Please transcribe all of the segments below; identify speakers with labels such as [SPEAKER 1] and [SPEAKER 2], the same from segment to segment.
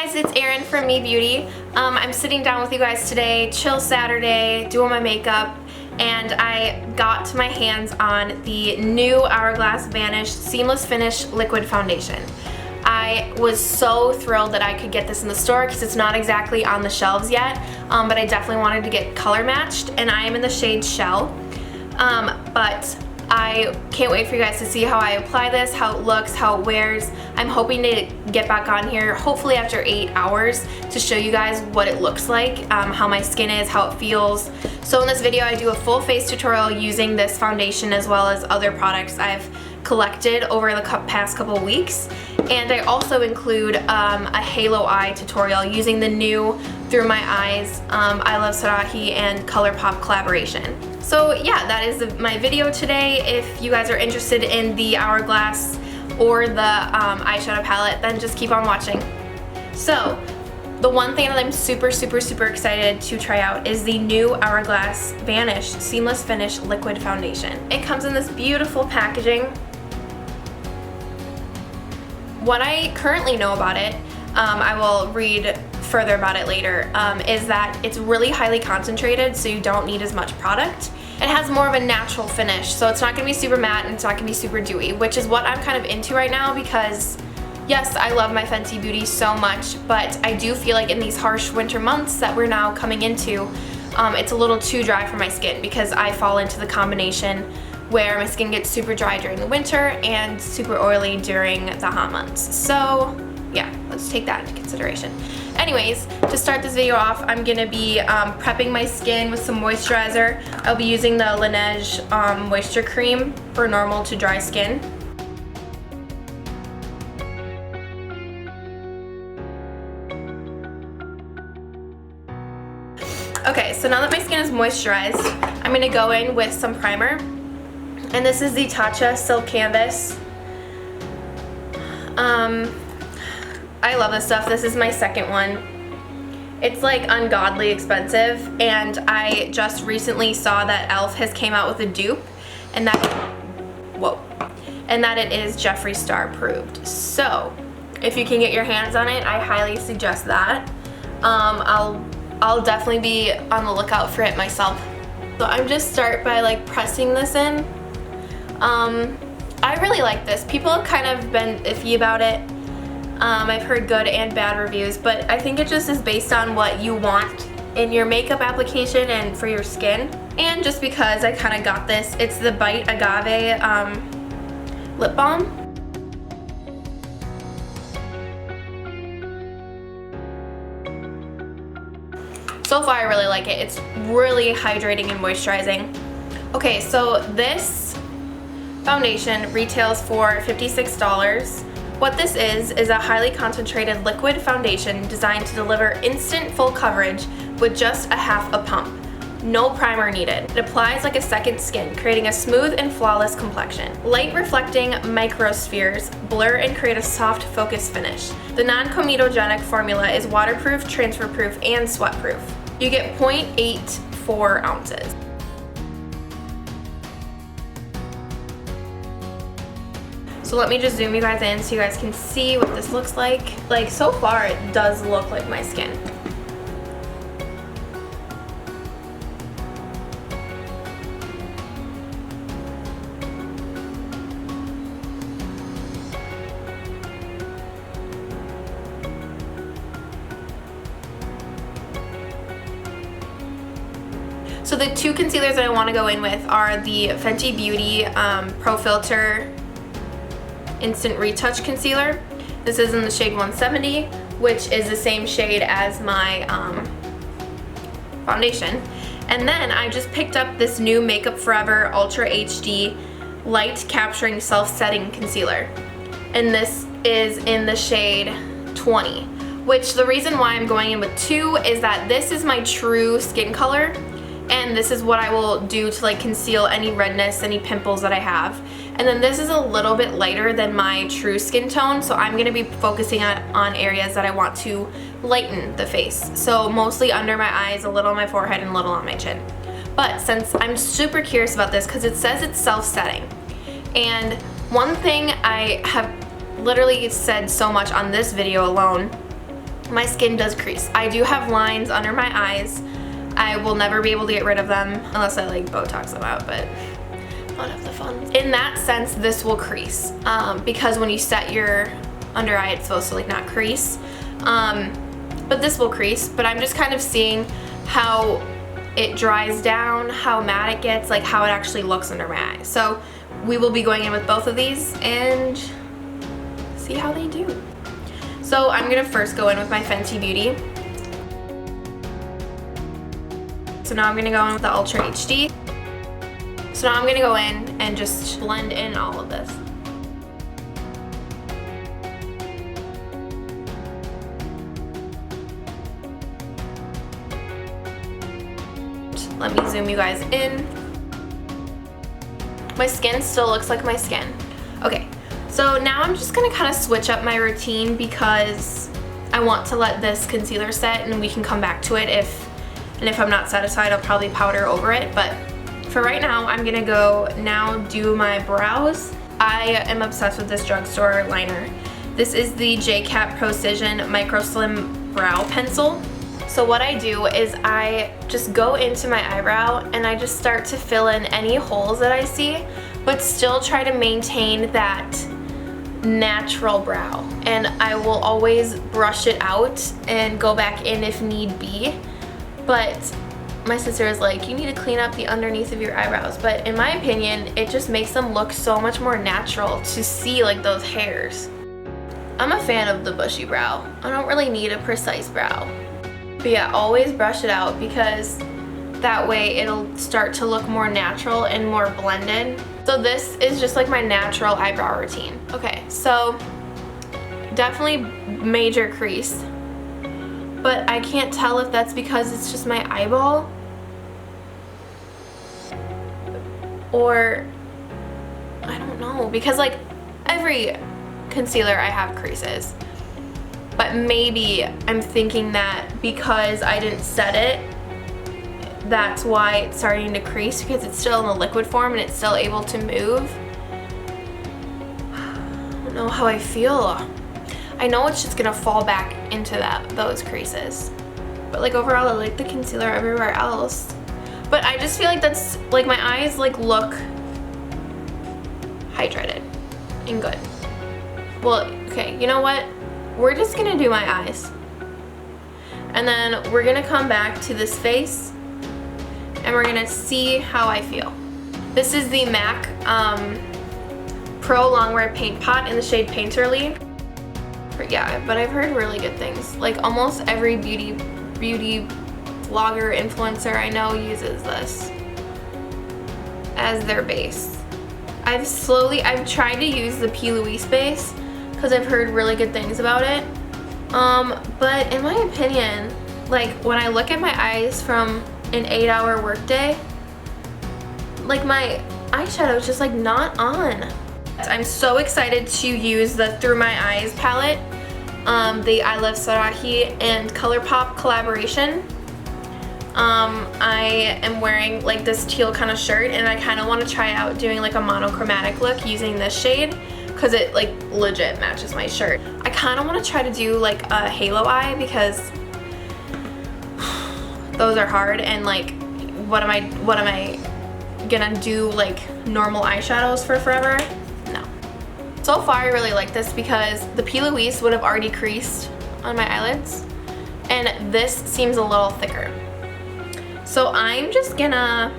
[SPEAKER 1] guys, it's Erin from Me Beauty. I'm sitting down with you guys today, chill Saturday, doing my makeup, and I got my hands on the new Hourglass Vanish Seamless Finish Liquid Foundation. I was so thrilled that I could get this in the store because it's not exactly on the shelves yet, but I definitely wanted to get color matched, and I am in the shade Shell. But I can't wait for you guys to see how I apply this, how it looks, how it wears. I'm hoping to get back on here, hopefully after 8 hours, to show you guys what it looks like, how my skin is, how it feels. So in this video I do a full face tutorial using this foundation as well as other products I've collected over the past couple weeks. And I also include a halo eye tutorial using the new Through My Eyes I Love Sarahi and ColourPop collaboration. So yeah, that is my video today. If you guys are interested in the Hourglass or the eyeshadow palette, then just keep on watching. So the one thing that I'm super excited to try out is the new Hourglass Vanish Seamless Finish Liquid Foundation. It comes in this beautiful packaging. What I currently know about it, I will read further about it later, is that it's really highly concentrated, so you don't need as much product. It has more of a natural finish, so it's not going to be super matte and it's not going to be super dewy, which is what I'm kind of into right now because, yes, I love my Fenty Beauty so much, but I do feel like in these harsh winter months that we're now coming into, it's a little too dry for my skin because I fall into the combination where my skin gets super dry during the winter and super oily during the hot months. So yeah, let's take that into consideration. Anyways, to start this video off, I'm gonna be prepping my skin with some moisturizer. I'll be using the Laneige Moisture Cream for normal to dry skin. Okay, so now that my skin is moisturized, I'm gonna go in with some primer. And this is the Tatcha Silk Canvas. I love this stuff. This is my second one. It's like ungodly expensive, and I just recently saw that e.l.f. has came out with a dupe, and that it is Jeffree Star approved. So if you can get your hands on it, I highly suggest that. I'll definitely be on the lookout for it myself. So I'm just start by like pressing this in. I really like this. People have kind of been iffy about it. I've heard good and bad reviews, but I think it just is based on what you want in your makeup application and for your skin. And just because I kind of got this, it's the Bite Agave lip balm. So far I really like it. It's really hydrating and moisturizing. Okay, so this foundation retails for $56. What this is a highly concentrated liquid foundation designed to deliver instant full coverage with just a half a pump. No primer needed. It applies like a second skin, creating a smooth and flawless complexion. Light reflecting microspheres blur and create a soft focus finish. The non-comedogenic formula is waterproof, transfer proof, and sweat proof. You get 0.84 ounces. So let me just zoom you guys in so you guys can see what this looks like. Like, so far it does look like my skin. So the two concealers that I want to go in with are the Fenty Beauty Pro Filter Instant Retouch Concealer. This is in the shade 170, which is the same shade as my foundation. And then I just picked up this new Makeup Forever Ultra HD Light Capturing Self-Setting Concealer. And this is in the shade 20, which the reason why I'm going in with two is that this is my true skin color. And this is what I will do to like conceal any redness, any pimples that I have. And then this is a little bit lighter than my true skin tone, so I'm going to be focusing on areas that I want to lighten the face. So mostly under my eyes, a little on my forehead, and a little on my chin. But since I'm super curious about this because it says it's self-setting, and one thing I have literally said so much on this video alone my skin does crease. I do have lines under my eyes. I will never be able to get rid of them unless I like Botox them out, but not have the fun. In that sense, this will crease because when you set your under eye, it's supposed to like not crease. But this will crease, but I'm just kind of seeing how it dries down, how matte it gets, like how it actually looks under my eyes. So we will be going in with both of these and see how they do. So I'm gonna first go in with my Fenty Beauty. So now I'm gonna go in with the Ultra HD. So now I'm gonna go in and just blend in all of this. Let me zoom you guys in. My skin still looks like my skin. Okay, so now I'm just gonna kind of switch up my routine because I want to let this concealer set and we can come back to it if I'm not satisfied, I'll probably powder over it. But for right now, I'm gonna go now do my brows. I am obsessed with this drugstore liner. This is the J-Cat Precision Micro Slim Brow Pencil. So what I do is I just go into my eyebrow and I just start to fill in any holes that I see, but still try to maintain that natural brow. And I will always brush it out and go back in if need be. But my sister is like, you need to clean up the underneath of your eyebrows. But in my opinion, it just makes them look so much more natural to see like those hairs. I'm a fan of the bushy brow. I don't really need a precise brow. But yeah, always brush it out because that way it'll start to look more natural and more blended. So this is just like my natural eyebrow routine. Okay, so definitely major crease, but I can't tell if that's because it's just my eyeball or I don't know, because like every concealer I have creases. But maybe I'm thinking that because I didn't set it, that's why it's starting to crease, because it's still in the liquid form and it's still able to move. I don't know how I feel. I know it's just gonna fall back into those creases. But like overall, I like the concealer everywhere else. But I just feel like that's, like my eyes like look hydrated and good. Well, okay, you know what? We're just gonna do my eyes. And then we're gonna come back to this face and we're gonna see how I feel. This is the MAC Pro Longwear Paint Pot in the shade Painterly. Yeah, but I've heard really good things. Like almost every beauty vlogger, influencer I know uses this as their base. I've tried to use the P. Louise base because I've heard really good things about it. But in my opinion, like when I look at my eyes from an 8-hour workday, like my eyeshadow is just like not on. I'm so excited to use the Through My Eyes palette, the I Love Sarahi and ColourPop collaboration. I am wearing like this teal kind of shirt and I kind of want to try out doing like a monochromatic look using this shade because it like legit matches my shirt. I kind of want to try to do like a halo eye because those are hard, and like what am I gonna do like normal eyeshadows for forever? No. So far I really like this because the P. Louise would have already creased on my eyelids and this seems a little thicker. So I'm gonna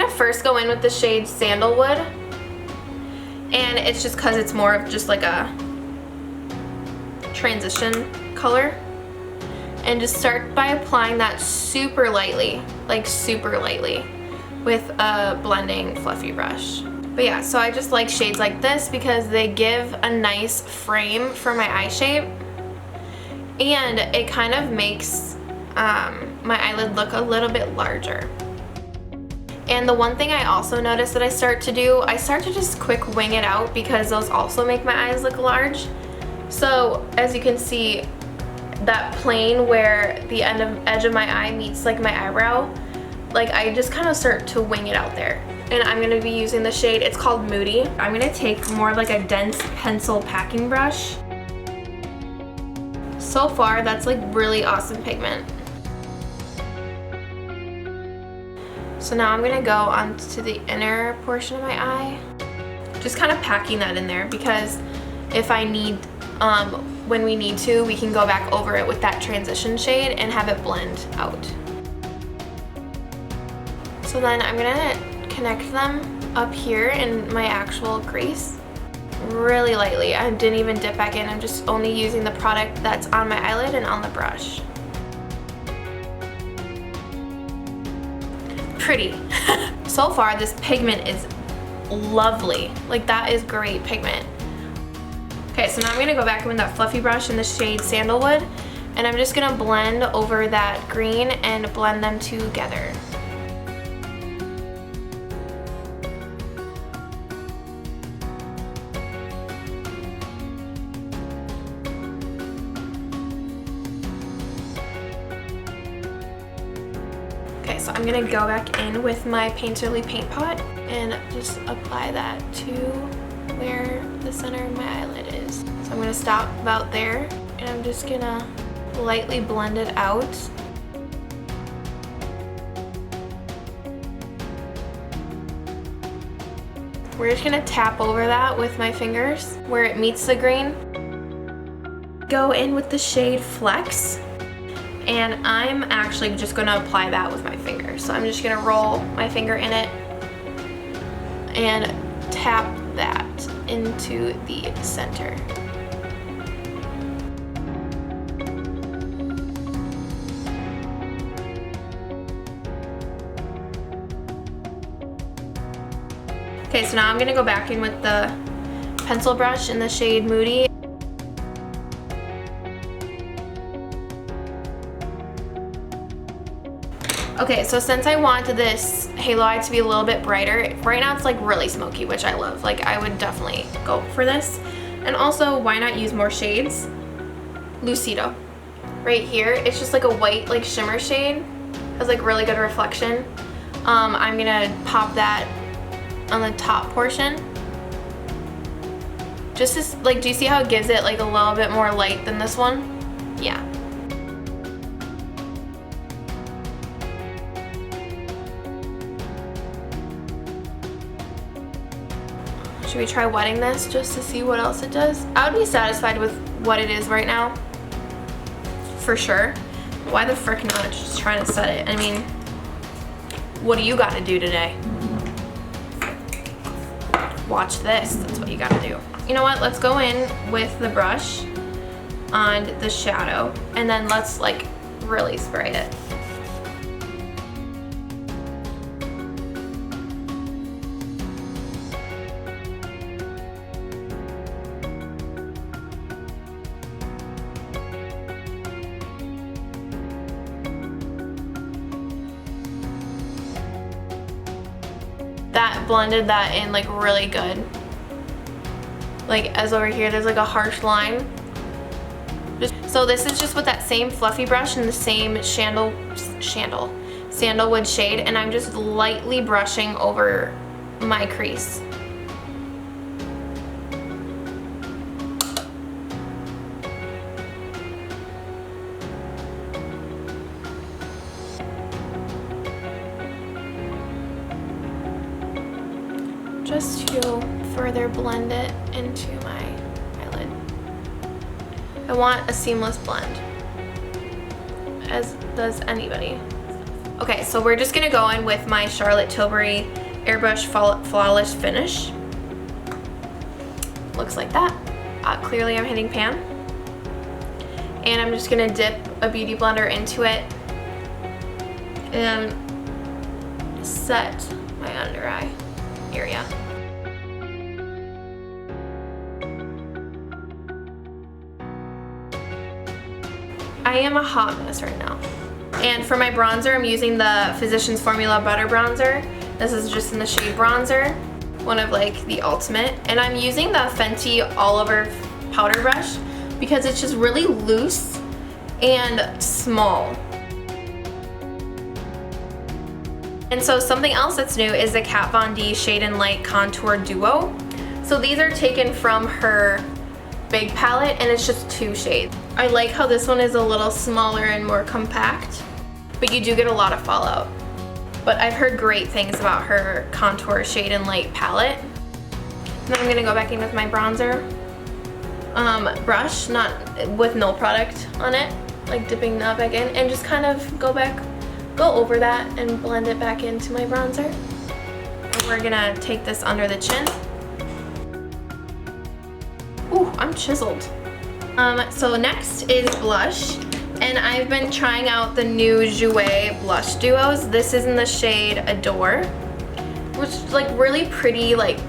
[SPEAKER 1] first go in with the shade Sandalwood, and it's just because it's more of just like a transition color, and just start by applying that super lightly, like super lightly with a blending fluffy brush. But yeah, so I just like shades like this because they give a nice frame for my eye shape and it kind of makes my eyelid look a little bit larger. And the one thing I also noticed that I start to just quick wing it out because those also make my eyes look large. So as you can see, that plane where the edge of my eye meets like my eyebrow, like I just kind of start to wing it out there. And I'm going to be using the shade, it's called Moody. I'm going to take more like a dense pencil packing brush. So far, that's like really awesome pigment. So now I'm gonna go onto the inner portion of my eye. Just kind of packing that in there because if I need, when we need to, we can go back over it with that transition shade and have it blend out. So then I'm gonna connect them up here in my actual crease really lightly. I didn't even dip back in. I'm just only using the product that's on my eyelid and on the brush. Pretty. So far, this pigment is lovely. Like, that is great pigment. Okay, so now I'm gonna go back in with that fluffy brush in the shade Sandalwood, and I'm just gonna blend over that green and blend them together. Okay, so I'm gonna go back in with my Painterly paint pot and just apply that to where the center of my eyelid is. So I'm gonna stop about there and I'm just gonna lightly blend it out. We're just gonna tap over that with my fingers where it meets the green. Go in with the shade Flex. And I'm actually just gonna apply that with my finger. So I'm just gonna roll my finger in it and tap that into the center. Okay, so now I'm gonna go back in with the pencil brush in the shade Moody. Okay, so since I want this halo eye to be a little bit brighter, right now it's like really smoky, which I love. Like, I would definitely go for this. And also, why not use more shades? Lucido. Right here, it's just like a white, like shimmer shade. Has like really good reflection. I'm gonna pop that on the top portion. Just as, like, do you see how it gives it like a little bit more light than this one? Yeah. Should we try wetting this just to see what else it does? I would be satisfied with what it is right now, for sure. Why the frick not just trying to set it? I mean, what do you gotta do today? Watch this, that's what you gotta do. You know what, let's go in with the brush on the shadow and then let's like really spray it. That blended that in like really good. Like, as over here there's like a harsh line. So this is just with that same fluffy brush and the same sandalwood shade, and I'm just lightly brushing over my crease. Just to further blend it into my eyelid. I want a seamless blend, as does anybody. Okay, so we're just gonna go in with my Charlotte Tilbury Airbrush Flawless Finish. Looks like that. Clearly I'm hitting pan. And I'm just gonna dip a beauty blender into it and set my under eye area. I am a hot mess right now. And for my bronzer, I'm using the Physicians Formula Butter Bronzer. This is just in the shade Bronzer, one of like the ultimate. And I'm using the Fenty All Over Powder Brush because it's just really loose and small. And so something else that's new is the Kat Von D Shade and Light Contour Duo. So these are taken from her big palette and it's just 2 shades. I like how this one is a little smaller and more compact, but you do get a lot of fallout. But I've heard great things about her contour shade and light palette. Then I'm gonna go back in with my bronzer brush, not with no product on it, like dipping that back in, and just kind of go over that and blend it back into my bronzer. And we're gonna take this under the chin. Ooh, I'm chiseled. So next is blush, and I've been trying out the new Jouer blush duos. This is in the shade Adore, which is like really pretty, like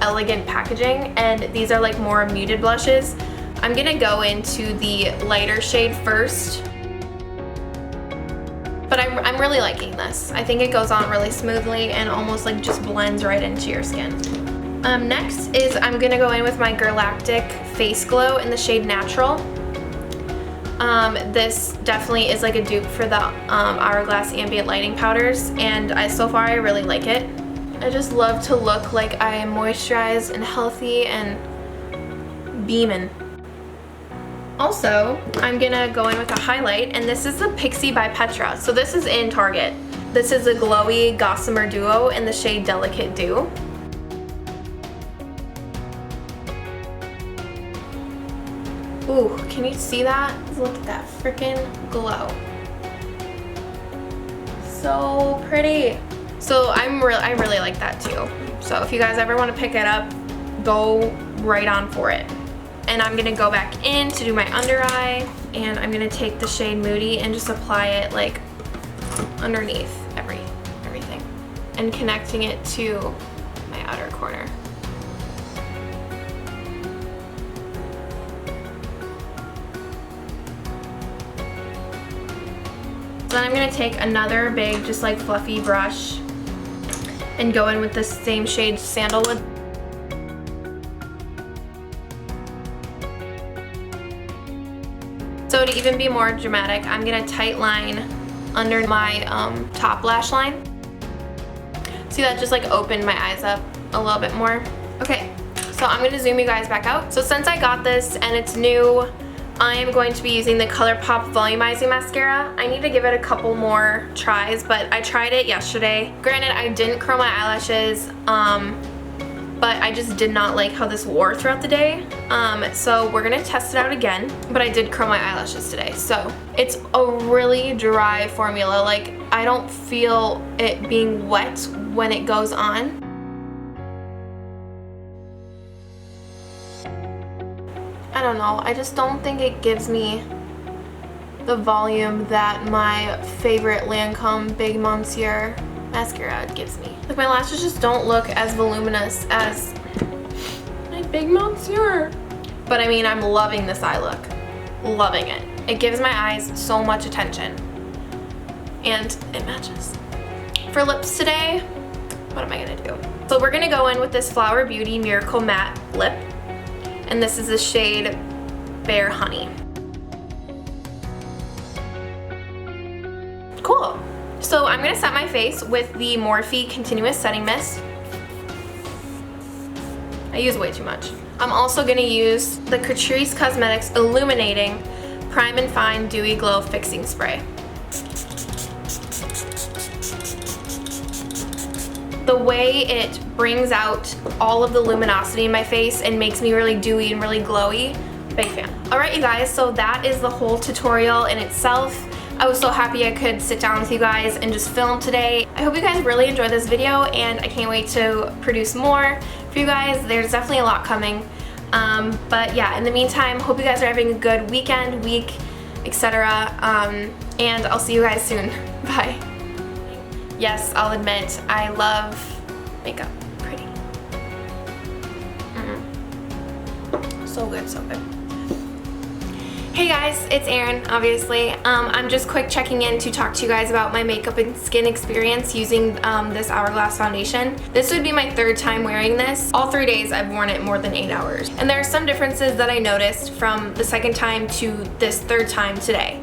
[SPEAKER 1] elegant packaging, and these are like more muted blushes. I'm gonna go into the lighter shade first, but I'm really liking this. I think it goes on really smoothly and almost like just blends right into your skin. Next is I'm gonna go in with my Galactic Face Glow in the shade Natural. This definitely is like a dupe for the Hourglass Ambient Lighting Powders, and so far I really like it. I just love to look like I am moisturized and healthy and beaming. Also, I'm gonna go in with a highlight, and this is the Pixie by Petra. So this is in Target. This is a glowy Gossamer Duo in the shade Delicate Dew. Ooh, can you see that? Look at that freaking glow. So pretty. So I really like that too. So if you guys ever want to pick it up, go right on for it. And I'm gonna go back in to do my under eye, and I'm gonna take the shade Moody and just apply it like underneath everything, and connecting it to my outer corner. Then I'm gonna take another big, just like fluffy brush and go in with the same shade Sandalwood. So to even be more dramatic, I'm gonna tight line under my top lash line. See, that just like opened my eyes up a little bit more. Okay, so I'm gonna zoom you guys back out. So since I got this and it's new, I am going to be using the ColourPop Volumizing Mascara. I need to give it a couple more tries, but I tried it yesterday. Granted, I didn't curl my eyelashes, but I just did not like how this wore throughout the day. So we're gonna test it out again, but I did curl my eyelashes today. So it's a really dry formula. Like, I don't feel it being wet when it goes on. I don't know, I just don't think it gives me the volume that my favorite Lancome Big Monsieur mascara gives me. Like, my lashes just don't look as voluminous as my Big Monsieur. But I mean, I'm loving this eye look. Loving it. It gives my eyes so much attention. And it matches. For lips today, what am I gonna do? So we're gonna go in with this Flower Beauty Miracle Matte Lip. And this is the shade Bare Honey. Cool. So I'm gonna set my face with the Morphe Continuous Setting Mist. I use way too much. I'm also gonna use the Catrice Cosmetics Illuminating Prime and Fine Dewy Glow Fixing Spray. The way it brings out all of the luminosity in my face and makes me really dewy and really glowy, big fan. Alright you guys, so that is the whole tutorial in itself. I was so happy I could sit down with you guys and just film today. I hope you guys really enjoyed this video, and I can't wait to produce more for you guys. There's definitely a lot coming. But yeah, in the meantime, hope you guys are having a good weekend, week, etc. And I'll see you guys soon. Bye. Yes, I'll admit, I love makeup. Pretty. So good, so good. Hey guys, it's Erin, obviously. I'm just quick checking in to talk to you guys about my makeup and skin experience using this Hourglass foundation. This would be my third time wearing this. All 3 days I've worn it more than 8 hours. And there are some differences that I noticed from the second time to this third time today.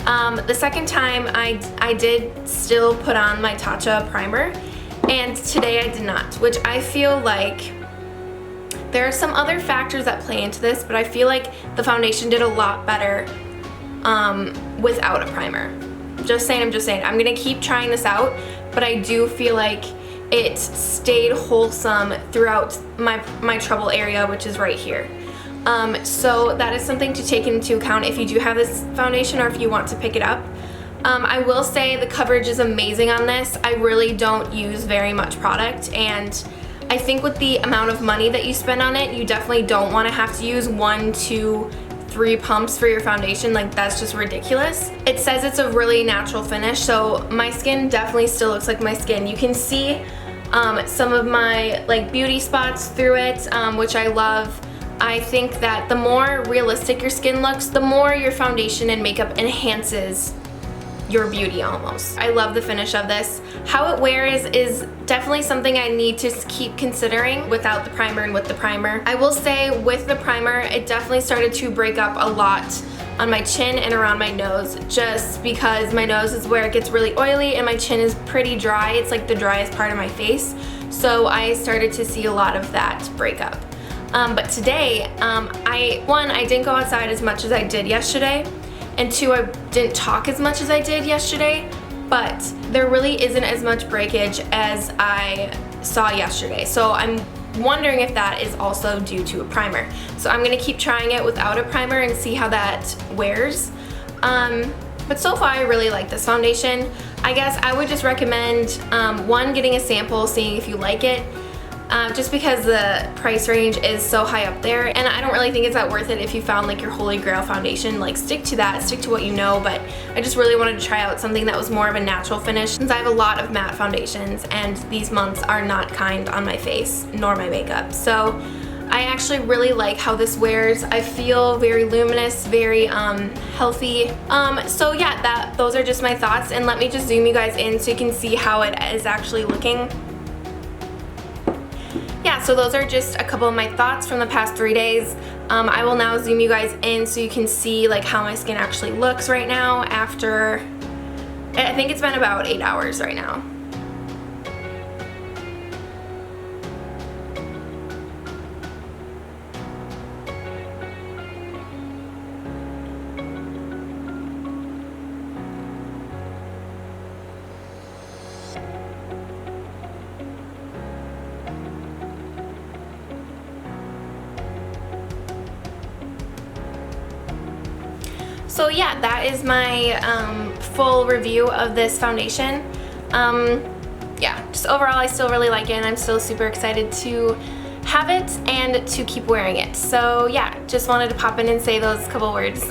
[SPEAKER 1] The second time I did still put on my Tatcha primer, and today I did not, which I feel like There are some other factors that play into this, but I feel like the foundation did a lot better without a primer. Just saying, I'm just saying. I'm gonna keep trying this out, but I do feel like it stayed wholesome throughout my trouble area, which is right here. So that is something to take into account if you do have this foundation or if you want to pick it up. I will say the coverage is amazing on this. I really don't use very much product, and I think with the amount of money that you spend on it, you definitely don't want to have to use 1, 2, 3 pumps for your foundation. Like, that's just ridiculous. It says it's a really natural finish, so my skin definitely still looks like my skin. You can see some of my like beauty spots through it, which I love. I think that the more realistic your skin looks, the more your foundation and makeup enhances your beauty almost. I love the finish of this. How it wears is definitely something I need to keep considering without the primer and with the primer. I will say with the primer, it definitely started to break up a lot on my chin and around my nose, just because my nose is where it gets really oily and my chin is pretty dry. It's like the driest part of my face. So I started to see a lot of that breakup. But today, I didn't go outside as much as I did yesterday, and 2, I didn't talk as much as I did yesterday, but there really isn't as much breakage as I saw yesterday. So I'm wondering if that is also due to a primer. So I'm gonna keep trying it without a primer and see how that wears. But so far I really like this foundation. I guess I would just recommend, 1, getting a sample, seeing if you like it. Just because the price range is so high up there, and I don't really think it's that worth it if you found like your holy grail foundation. Like, stick to that, stick to what you know, but I just really wanted to try out something that was more of a natural finish, since I have a lot of matte foundations and these months are not kind on my face nor my makeup. So I actually really like how this wears. I feel very luminous, very healthy. So yeah, those are just my thoughts, and let me just zoom you guys in so you can see how it is actually looking. Yeah, so those are just a couple of my thoughts from the past 3 days. I will now zoom you guys in so you can see like how my skin actually looks right now after, I think it's been about 8 hours right now. So yeah, that is my full review of this foundation. Yeah, just overall I still really like it, and I'm still super excited to have it and to keep wearing it. So yeah, just wanted to pop in and say those couple words.